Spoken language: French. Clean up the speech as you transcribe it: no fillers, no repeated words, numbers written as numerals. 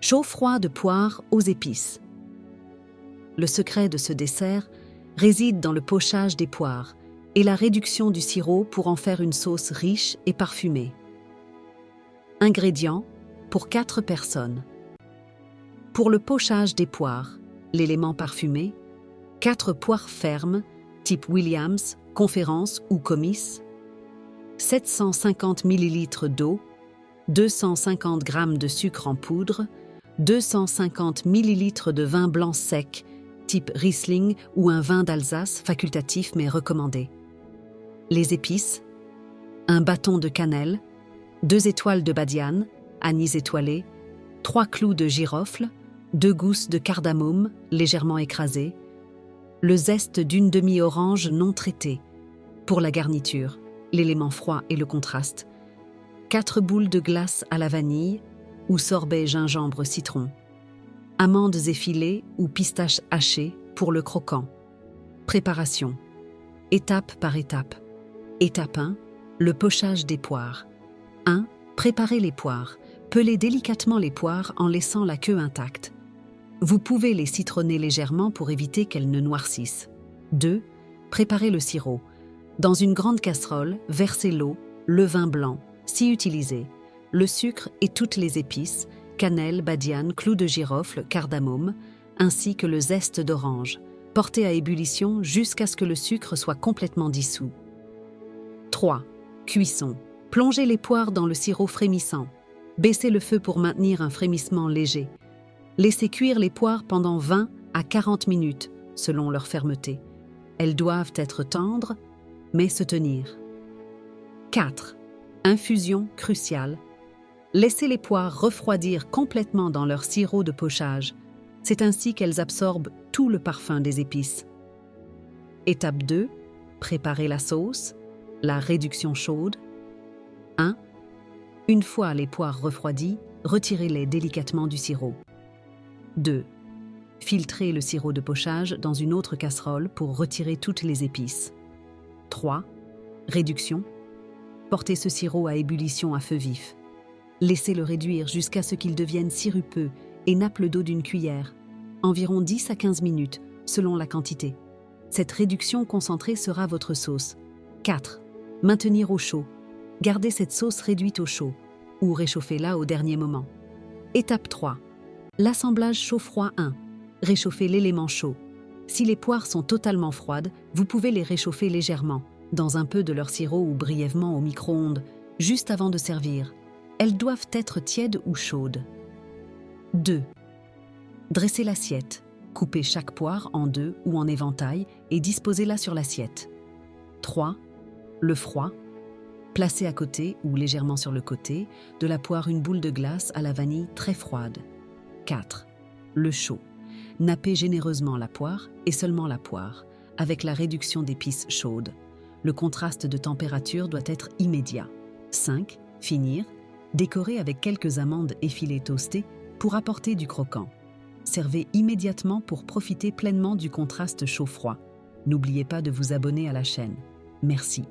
Chaud-froid de poire aux épices. Le secret de ce dessert réside dans le pochage des poires et la réduction du sirop pour en faire une sauce riche et parfumée. Ingrédients pour 4 personnes. Pour le pochage des poires, l'élément parfumé, 4 poires fermes, type Williams, Conférence ou Comice, 750 ml d'eau, 250 g de sucre en poudre, 250 ml de vin blanc sec, type Riesling ou un vin d'Alsace facultatif mais recommandé. Les épices, un bâton de cannelle, 2 étoiles de badiane, anis étoilé, 3 clous de girofle, 2 gousses de cardamome légèrement écrasées, le zeste d'une demi-orange non traitée. Pour la garniture, l'élément froid et le contraste, 4 boules de glace à la vanille ou sorbet gingembre-citron, amandes effilées ou pistaches hachées pour le croquant. Préparation. Étape par étape. Étape 1. Le pochage des poires. 1. Préparez les poires. Pelez délicatement les poires en laissant la queue intacte. Vous pouvez les citronner légèrement pour éviter qu'elles ne noircissent. 2. Préparez le sirop. Dans une grande casserole, versez l'eau, le vin blanc, si utilisé, le sucre et toutes les épices, cannelle, badiane, clous de girofle, cardamome, ainsi que le zeste d'orange. Portez à ébullition jusqu'à ce que le sucre soit complètement dissous. 3. Cuisson. Plongez les poires dans le sirop frémissant. Baissez le feu pour maintenir un frémissement léger. Laissez cuire les poires pendant 20 à 40 minutes, selon leur fermeté. Elles doivent être tendres, mais se tenir. 4. Infusion cruciale. Laissez les poires refroidir complètement dans leur sirop de pochage. C'est ainsi qu'elles absorbent tout le parfum des épices. Étape 2. Préparez la sauce, la réduction chaude. 1. Une fois les poires refroidies, retirez-les délicatement du sirop. 2. Filtrez le sirop de pochage dans une autre casserole pour retirer toutes les épices. 3. Réduction. Portez ce sirop à ébullition à feu vif. Laissez-le réduire jusqu'à ce qu'il devienne sirupeux et nappe le dos d'une cuillère, environ 10 à 15 minutes, selon la quantité. Cette réduction concentrée sera votre sauce. 4. Maintenir au chaud. Gardez cette sauce réduite au chaud, ou réchauffez-la au dernier moment. Étape 3. L'assemblage chaud-froid 1. Réchauffez l'élément chaud. Si les poires sont totalement froides, vous pouvez les réchauffer légèrement, dans un peu de leur sirop ou brièvement au micro-ondes, juste avant de servir. Elles doivent être tièdes ou chaudes. 2. Dressez l'assiette. Coupez chaque poire en 2 ou en éventail et disposez-la sur l'assiette. 3. Le froid. Placez à côté ou légèrement sur le côté de la poire une boule de glace à la vanille très froide. 4. Le chaud. Nappez généreusement la poire et seulement la poire, avec la réduction d'épices chaudes. Le contraste de température doit être immédiat. 5. Finir. Décorez avec quelques amandes effilées toastées pour apporter du croquant. Servez immédiatement pour profiter pleinement du contraste chaud-froid. N'oubliez pas de vous abonner à la chaîne. Merci.